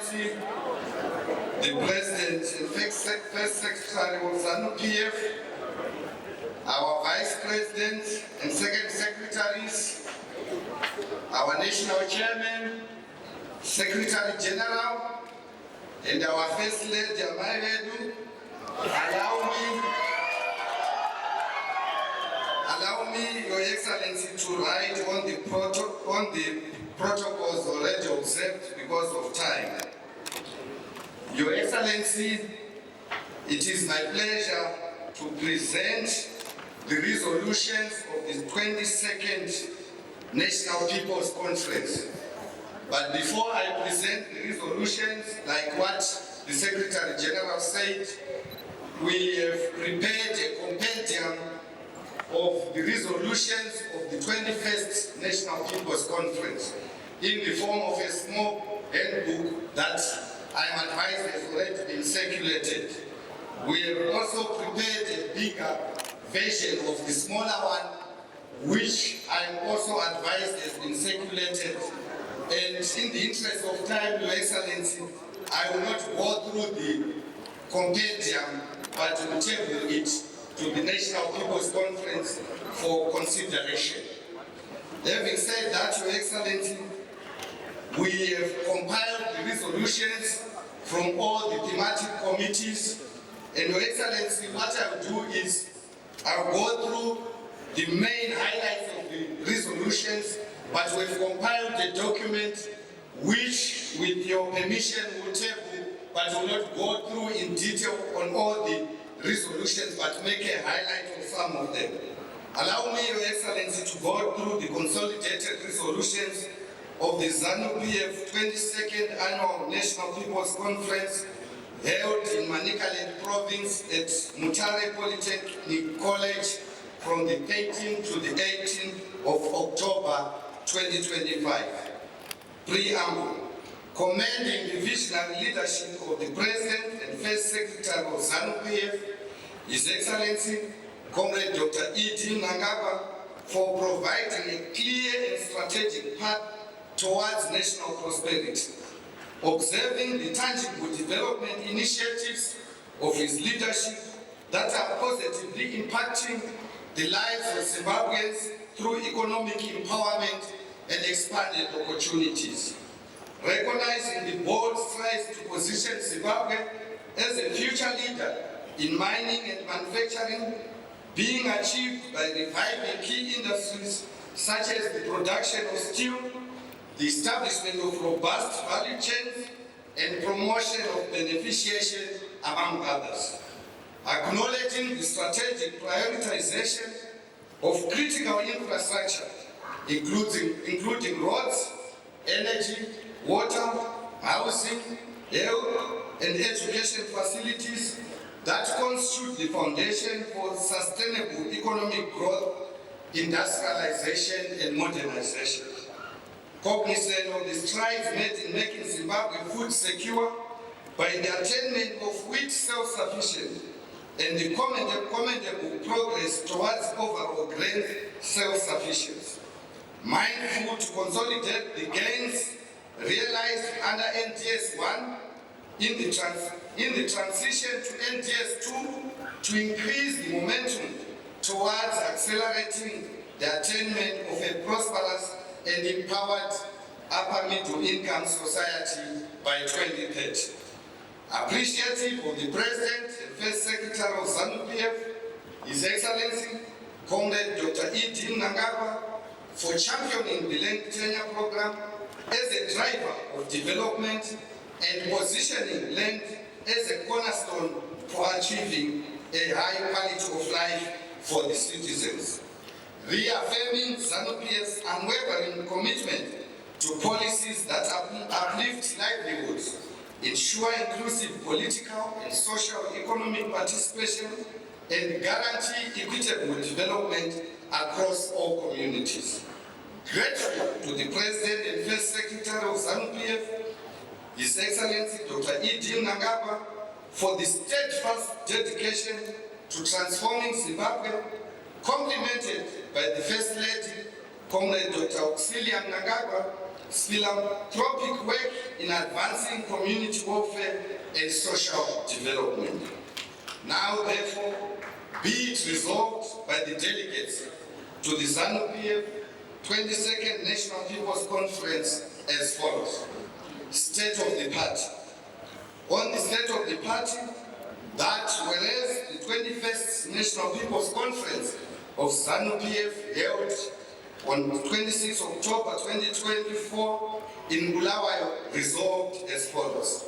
Excellency, the President and First Secretary of ZANU PF, our Vice President and Second Secretaries, our National Chairman, Secretary General, and our First Lady, allow me, Your Excellency, to write on the protocols already observed because of time. Your Excellency, it is my pleasure to present the resolutions of the 22nd National People's Conference. But before I present the resolutions, like what the Secretary General said, we have prepared a compendium of the resolutions of the 21st National People's Conference in the form of a small handbook that I am advised has already been circulated. We have also prepared a bigger version of the smaller one, which I am also advised has been circulated. And in the interest of time, Your Excellency, I will not go through the compendium, but will table it to the National People's Conference for consideration. Having said that, Your Excellency, we have compiled the resolutions from all the thematic committees, and Your Excellency, what I will do is I will go through the main highlights of the resolutions, but we've compiled a document which, with your permission, will table, but will not go through in detail on all the resolutions, but make a highlight of some of them. Allow me, Your Excellency, to go through the consolidated resolutions of the ZANU PF 22nd Annual National People's Conference held in Manicaland Province at Mutare Polytechnic College from the 13th to the 18th of October 2025. Preamble. Commending the visionary leadership of the President and First Secretary of ZANU PF, His Excellency, Comrade Dr. E.D. Nangaba, for providing a clear and strategic path towards national prosperity. Observing the tangible development initiatives of his leadership that are positively impacting the lives of Zimbabweans through economic empowerment and expanded opportunities. Recognizing the bold strides to position Zimbabwe as a future leader in mining and manufacturing, being achieved by reviving key industries such as the production of steel, the establishment of robust value chains, and promotion of beneficiation, among others. Acknowledging the strategic prioritization of critical infrastructure, including roads, energy, water, housing, health, and education facilities that constitute the foundation for sustainable economic growth, industrialization, and modernization. Cognizant of the strides made in making Zimbabwe food secure by the attainment of wheat self-sufficiency and the commendable progress towards overall grain self-sufficiency. Mindful to consolidate the gains realized under NDS 1 in the transition to NDS 2 to increase the momentum towards accelerating the attainment of a prosperous and empowered upper middle income society by 2030. Appreciative of the President and First Secretary of ZANU PF, His Excellency, Comrade Dr. E.D. Nangaba, for championing the Land Tenure Program as a driver of development and positioning land as a cornerstone for achieving a high quality of life for the citizens. Reaffirming ZANU PF's unwavering commitment to policies that uplift livelihoods, ensure inclusive political and socio-economic participation, and guarantee equitable development across all communities. Grateful to the President and First Secretary of ZANU PF, His Excellency Dr. E.D. Nangaba, for the steadfast dedication to transforming Zimbabwe, complemented by the First Lady, Comrade Dr. Auxilium Nangaba, philanthropic work in advancing community welfare and social development. Now, therefore, be it resolved by the delegates to the ZANU-PF 22nd National People's Conference as follows. State of the party. On the state of the party, that whereas the 21st National People's Conference of ZANU-PF held on 26 October 2024 in Bulawayo resolved as follows.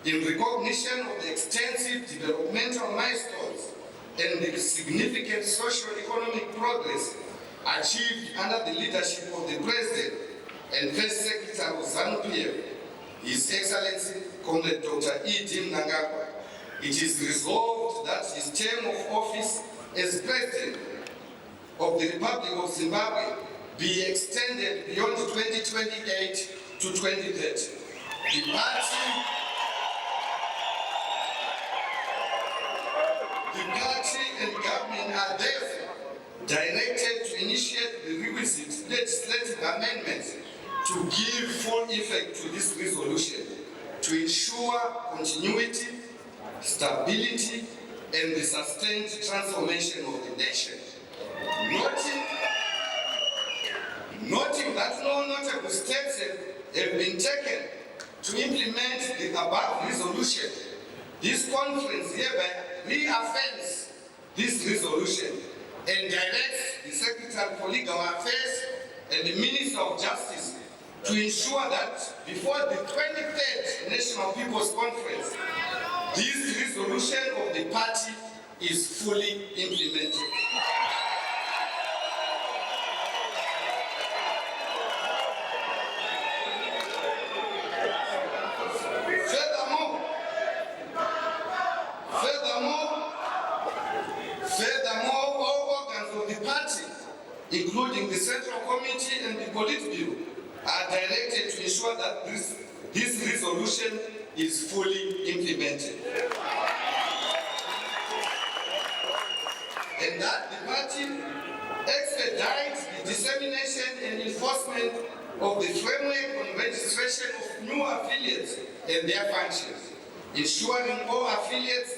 In recognition of the extensive developmental milestones and the significant socio-economic progress achieved under the leadership of the President and First Secretary of ZANU-PF, His Excellency Comrade Dr. E.D. Mnangagwa, it is resolved that his term of office as President of the Republic of Zimbabwe be extended beyond 2028 to 2030. The party and government are therefore directed to initiate the requisite legislative amendments to give full effect to this resolution to ensure continuity, stability, and the sustained transformation of the nation. Noting that no notable steps have been taken to implement the above resolution, this conference hereby reaffirms this resolution and directs the Secretary for Legal Affairs and the Minister of Justice to ensure that before the 23rd National People's Conference, this resolution of the party is fully implemented. Furthermore, all organs of the party, including the Central Committee and the Politburo, are directed to ensure that this resolution is fully implemented. And that the party expedites the dissemination and enforcement of the framework on registration of new affiliates and their functions, ensuring all affiliates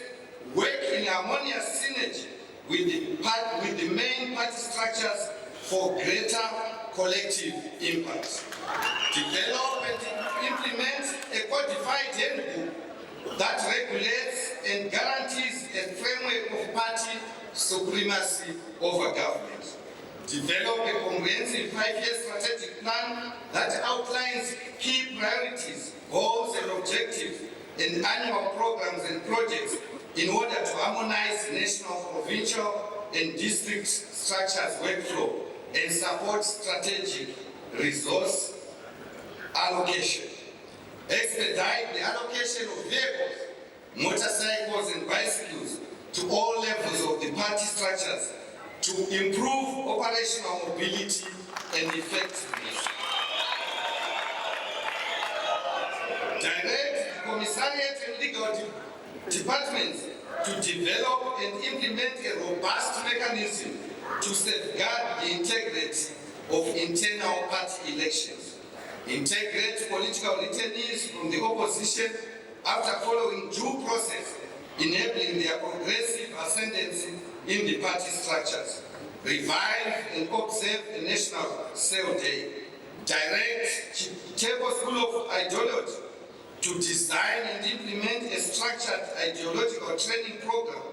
work in harmonious synergy with the main party structures for greater collective impact. Develop and implement a codified handbook that regulates and guarantees a framework of party supremacy over government. Develop a comprehensive 5-year strategic plan that outlines key priorities, goals and objectives, and annual programs and projects in order to harmonize national, provincial, and district structures workflow and support strategic resource allocation. Expedite the allocation of vehicles, motorcycles, and bicycles to all levels of the party structures to improve operational mobility and effectiveness. Direct the commissariat and legal departments to develop and implement a robust mechanism to safeguard the integrity of internal party elections. Integrate political returnees from the opposition after following due process, enabling their progressive ascendancy in the party structures. Revive and observe the National Cell Day. Direct Chebo School of Ideology to design and implement a structured ideological training program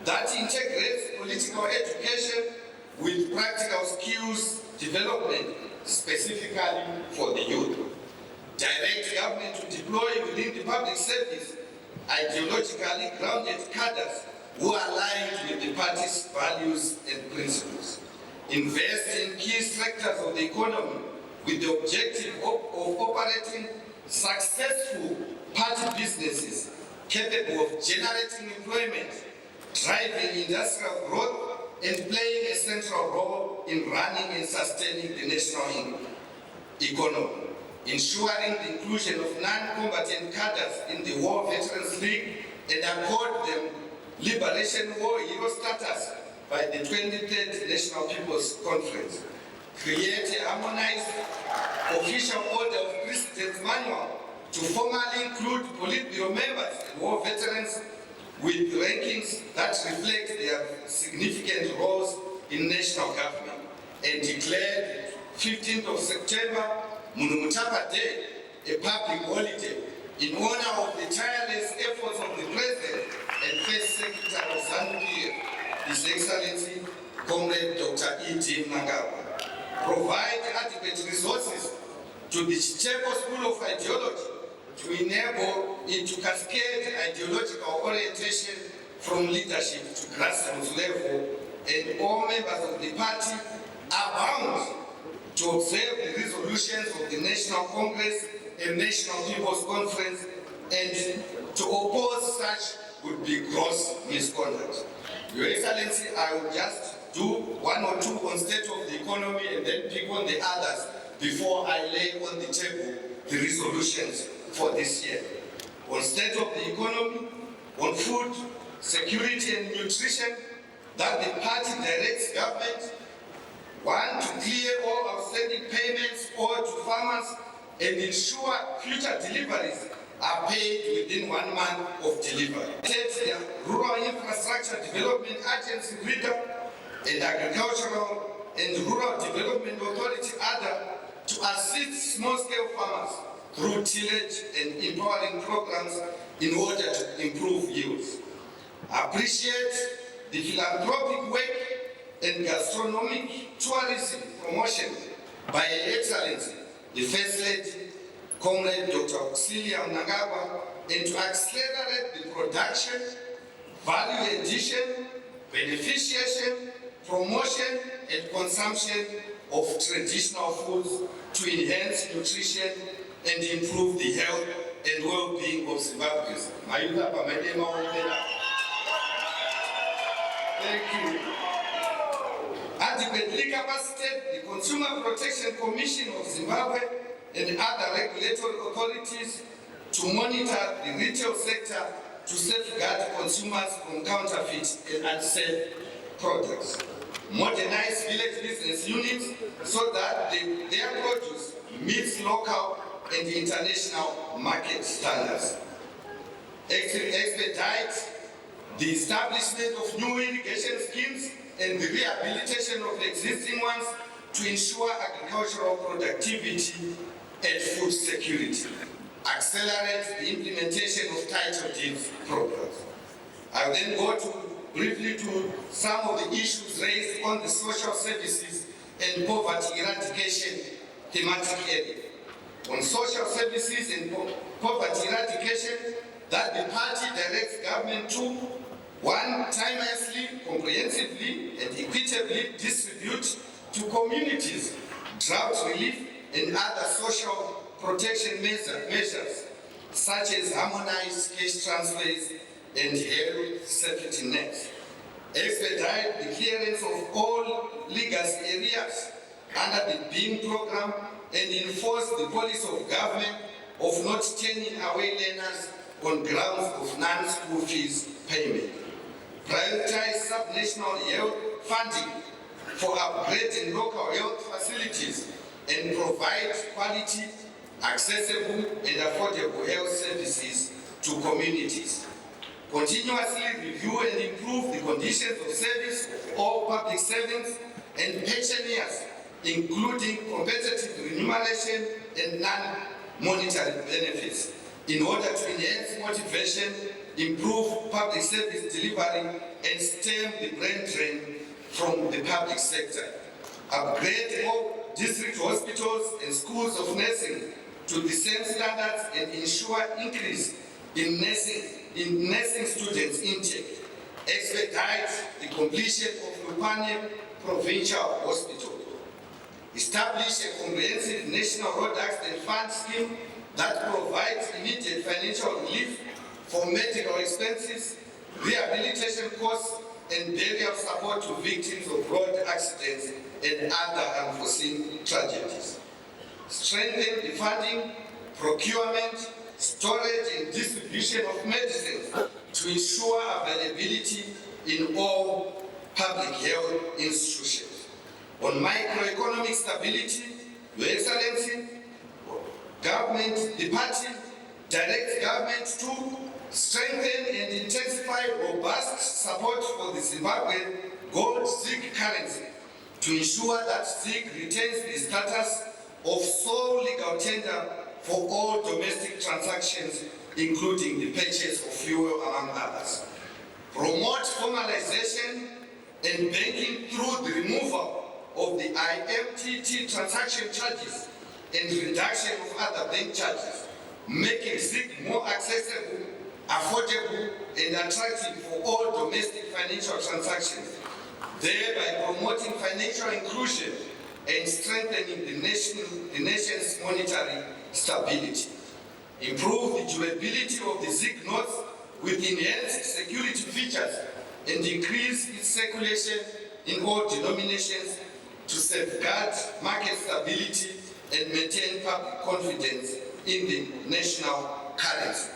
that integrates political education with practical skills development specifically for the youth. Direct government to deploy within the public service ideologically grounded cadres who are aligned with the party's values and principles. Invest in key sectors of the economy with the objective of operating successful party businesses capable of generating employment, driving industrial growth, and playing a central role in running and sustaining the national economy. Ensuring the inclusion of non-combatant cadres in the War Veterans League and accord them Liberation War hero status by the 23rd National People's Conference. create a harmonized official order of precedence manual to formally include Politburo members and war veterans with rankings that reflect their significant roles in national government, and declared 15th of September, Munumutapa Day, a public holiday in honor of the tireless efforts of the President and First Secretary of ZANU, His Excellency, Comrade Dr. E.T. Mnangagwa. Provide adequate resources to the Chapel School of Ideology to enable it to cascade ideological orientation from leadership to grassroots level, and all members of the party are bound to observe the resolutions of the National Congress and National People's Conference, and to oppose such would be gross misconduct. Your Excellency, I will just do one or two on state of the economy and then pick on the others before I lay on the table the resolutions for this year. On state of the economy, on food, security and nutrition, that the party directs government, one, to clear all outstanding payments owed to farmers and ensure future deliveries are paid within 1 month of delivery. The Rural Infrastructure Development Agency, RIDA, and Agricultural and Rural Development Authority, ADA, to assist small-scale farmers through tillage and empowering programs in order to improve yields. Appreciate the philanthropic work and gastronomic tourism promotion by Her Excellency, the First Lady, Comrade Dr. Auxilia Mnangagwa, and to accelerate the production, value addition, beneficiation, promotion, and consumption of traditional foods to enhance nutrition and improve the health and well-being of Zimbabweans. Thank you. Adequately capacitate the Consumer Protection Commission of Zimbabwe and other regulatory authorities to monitor the retail sector to safeguard consumers from counterfeit and unsafe products. Modernize village business units so that their produce meets local and international market standards. Expedite the establishment of new irrigation schemes and the rehabilitation of existing ones to ensure agricultural productivity and food security. Accelerate the implementation of title deeds programs. I will then go briefly to some of the issues raised on the social services and poverty eradication thematic area. On social services and poverty eradication, that the party directs government to, one, timelessly, comprehensively, and equitably distribute to communities drought relief and other social protection measures, such as harmonized cash transfers and health safety nets. Expedite the clearance of all legacy areas under the BEAM program and enforce the policy of government of not turning away learners on grounds of non-school fees payment. Prioritize subnational health funding for upgrading local health facilities and provide quality, accessible and affordable health services to communities. Continuously review and improve the conditions of service of all public servants and pensioners, including competitive remuneration and non-monetary benefits, in order to enhance motivation, improve public service delivery, and stem the brain drain from the public sector. Upgrade all district hospitals and schools of nursing to the same standards and ensure increase in nursing students intake. Expedite the completion of Lupane Provincial Hospital. Establish a comprehensive national road accident fund scheme that provides immediate financial relief for medical expenses, rehabilitation costs, and burial support to victims of road accidents and other unforeseen tragedies. Strengthen the funding, procurement, storage, and distribution of medicines to ensure availability in all public health institutions. On microeconomic stability, Your Excellency, the party directs government to strengthen and intensify robust support for the Zimbabwean gold ZiG currency to ensure that ZiG retains the status of sole legal tender for all domestic transactions, including the purchase of fuel, among others. Promote formalization and banking through the removal of the IMTT transaction charges and reduction of other bank charges, making ZiG more accessible, affordable, and attractive for all domestic financial transactions, thereby promoting financial inclusion and strengthening the nation's monetary stability. Improve the durability of the ZiG notes with enhanced security features and increase its circulation in all denominations to safeguard market stability and maintain public confidence in the national currency.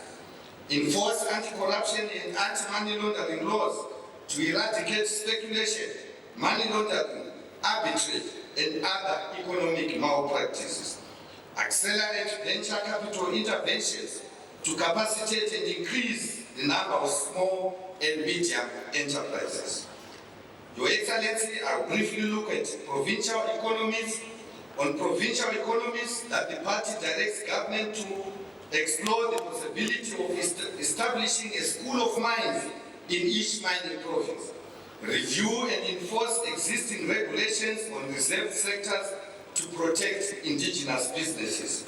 Enforce anti-corruption and anti-money laundering laws to eradicate speculation, money laundering, arbitrage, and other economic malpractices. Accelerate venture capital interventions to capacitate and increase the number of small and medium enterprises. Your Excellency, I'll briefly look at provincial economies. On provincial economies, that the party directs government to explore the possibility of establishing a school of mines in each mining province. Review and enforce existing regulations on reserved sectors to protect indigenous businesses.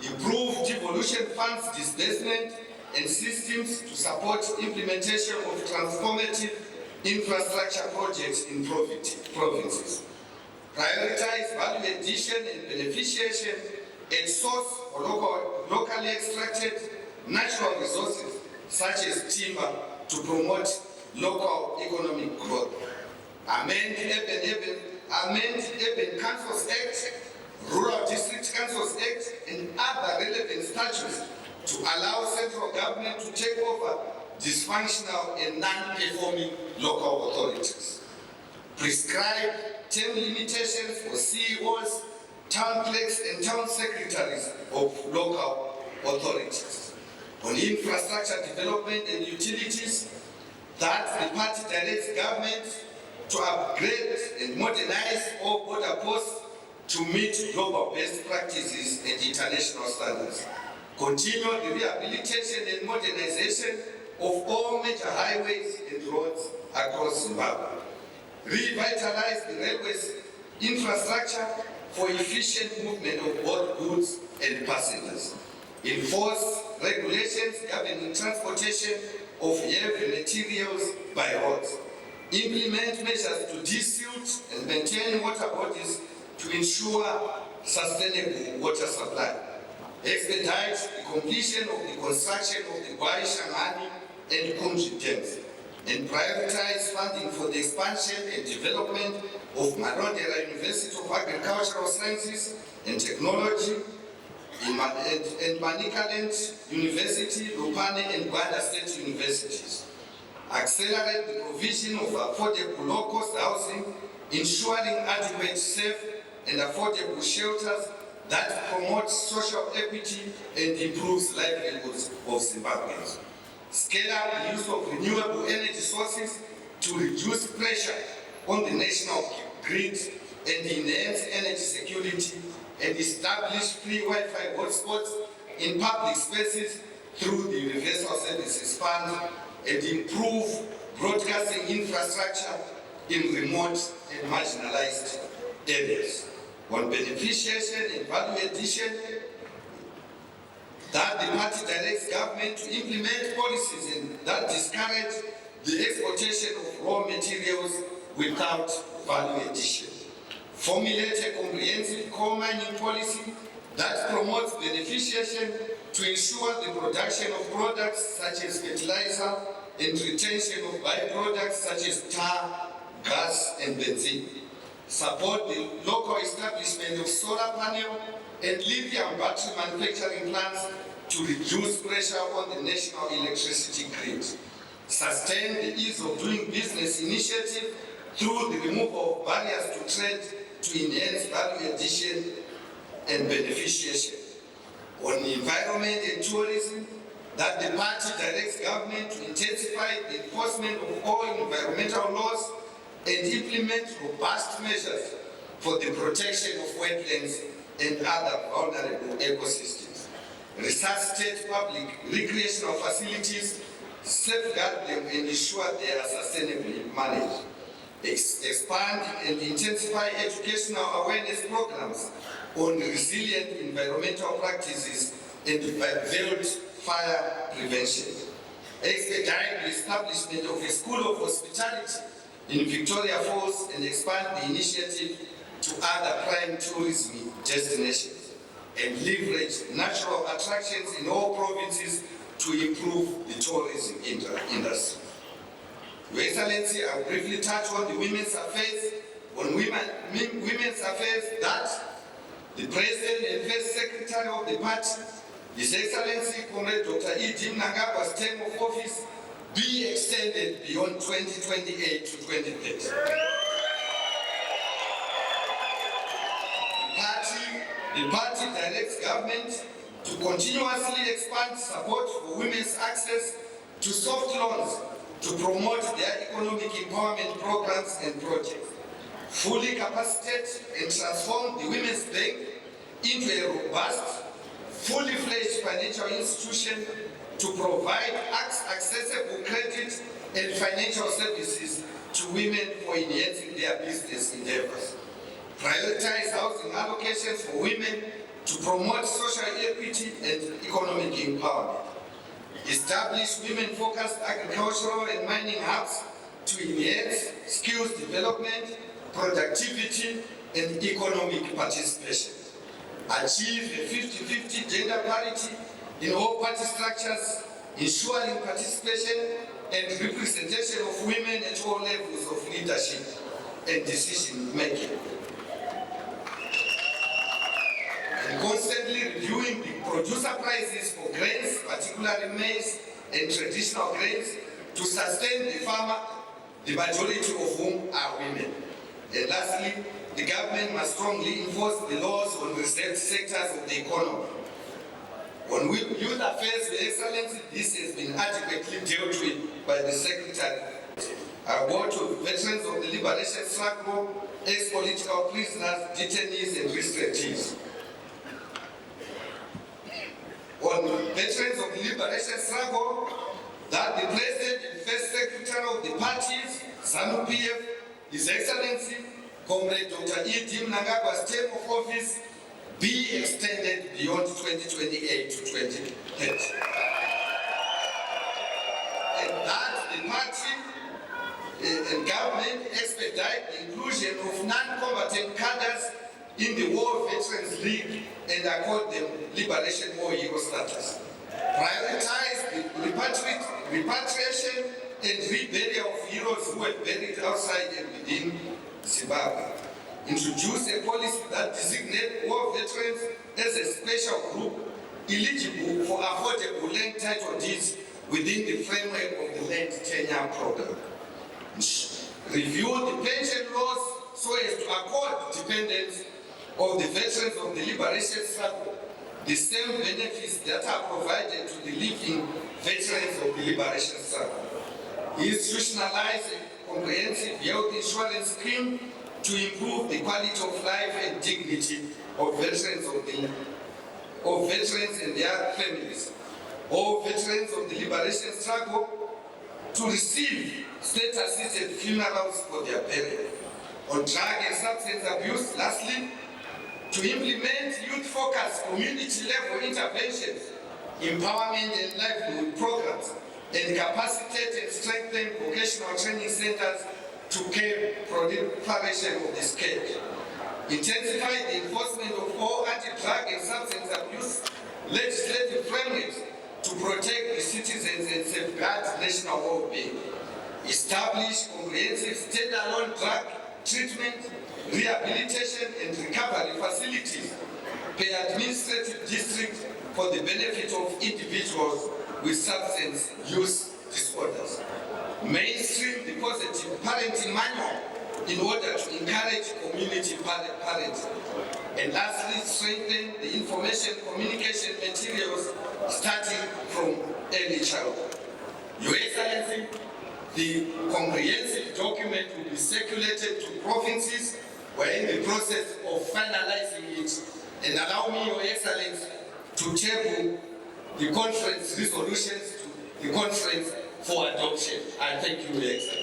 Improve devolution funds disbursement and systems to support implementation of transformative infrastructure projects in provinces. Prioritize value addition and beneficiation at source for locally extracted natural resources such as timber to promote local economic growth. Amend Urban Councils Act, Rural District Councils Act, and other relevant statutes to allow central government to take over dysfunctional and non-performing local authorities. Prescribe term limitations for CEOs, town clerks, and town secretaries of local authorities. On infrastructure development and utilities, that the party directs government to upgrade and modernize all border posts to meet global best practices and international standards. Continue the rehabilitation and modernization of all major highways and roads across Zimbabwe. Revitalize the railways infrastructure for efficient movement of both goods and passengers. Enforce regulations governing transportation of heavy materials by roads. Implement measures to de-silt and maintain water bodies to ensure sustainable water supply. Expedite the completion of the construction of the Gwai Shangani and Kumji dams, and prioritize funding for the expansion and development of Marondera University of Agricultural Sciences and Technology, and Manicaland University, Lupane, and Gwanda State Universities. Accelerate the provision of affordable low-cost housing, ensuring adequate, safe, and affordable shelters that promote social equity and improves livelihoods of Zimbabweans. Scale up the use of renewable energy sources to reduce pressure on the national grid and enhance energy security, and establish free Wi-Fi hotspots in public spaces through the Universal Services Fund, and improve broadcasting infrastructure in remote and marginalized areas. On beneficiation and value addition, that the party directs government to implement policies that discourage the exportation of raw materials without value addition. Formulate a comprehensive coal mining policy that promotes beneficiation to ensure the production of products such as fertilizer and retention of byproducts such as tar, gas, and benzene. Support the local establishment of solar panel and lithium battery manufacturing plants to reduce pressure on the national electricity grid. Sustain the ease of doing business initiative through the removal of barriers to trade to enhance value addition and beneficiation. On environment and tourism, that the party directs government to intensify the enforcement of all environmental laws and implement robust measures for the protection of wetlands and other vulnerable ecosystems. Resuscitate public recreational facilities, safeguard them and ensure they are sustainably managed. Expand and intensify educational awareness programs on resilient environmental practices and build fire prevention. Expedite the establishment of a school of hospitality in Victoria Falls and expand the initiative to other prime tourism destinations and leverage natural attractions in all provinces to improve the tourism industry. Your Excellency, I will briefly touch on the women's affairs. On women's affairs, that the President and First Secretary of the party, His Excellency Comrade Dr. E.D. Mnangagwa's term of office be extended beyond 2028 to 2030. The party directs government to continuously expand support for women's access to soft loans to promote their economic empowerment programs and projects, fully capacitate and transform the Women's Bank into a robust, fully fledged financial institution to provide accessible credit and financial services to women for enhancing their business endeavors. Prioritize housing allocations for women to promote social equity and economic empowerment. Establish women-focused agricultural and mining hubs to enhance skills development, productivity, and economic participation. Achieve a 50-50 gender parity in all party structures, ensuring participation and representation of women at all levels of leadership and decision-making. And constantly reviewing the producer prices for grains, particularly maize and traditional grains, to sustain the farmer, the majority of whom are women. And lastly, the government must strongly enforce the laws on reserved sectors of the economy. On youth affairs, Your Excellency, this has been adequately dealt with by the Secretary. I go to veterans of the liberation struggle, ex-political prisoners, detainees, and restrictees. On veterans of the liberation struggle, that the President and First Secretary of the parties, ZANU PF, His Excellency, Comrade Dr. E.D. Mnangagwa's term of office be extended beyond 2028 to 2030. And that the party and government expedite the inclusion of non-combatant cadres in the War Veterans League and accord them Liberation War Hero status. Prioritize the repatriation and reburial of heroes who were buried outside and within Zimbabwe. Introduce a policy that designates war veterans as a special group eligible for affordable land title deeds within the framework of the land tenure program. Review the pension laws so as to accord dependents of the veterans of the liberation struggle the same benefits that are provided to the living veterans of the liberation struggle. Institutionalize a comprehensive health insurance scheme to improve the quality of life and dignity of veterans and their families. All veterans of the liberation struggle to receive state-assisted funerals for their burial. On drug and substance abuse, lastly, to implement youth-focused community-level interventions, empowerment and livelihood programs, and capacitate and strengthen vocational training centers to curb proliferation of the scourge. Intensify the enforcement of all anti-drug and substance abuse legislative frameworks to protect the citizens and safeguard national well-being. Establish comprehensive standalone drug treatment, rehabilitation and recovery facilities per administrative district for the benefit of individuals with substance use disorders. Mainstream the positive parenting manual in order to encourage community parenting. And lastly, strengthen the information communication materials starting from early childhood. Your Excellency, the comprehensive document will be circulated to provinces. We're in the process of finalizing it. And allow me, Your Excellency, to table the conference resolutions to the conference for adoption. I thank you, Your Excellency.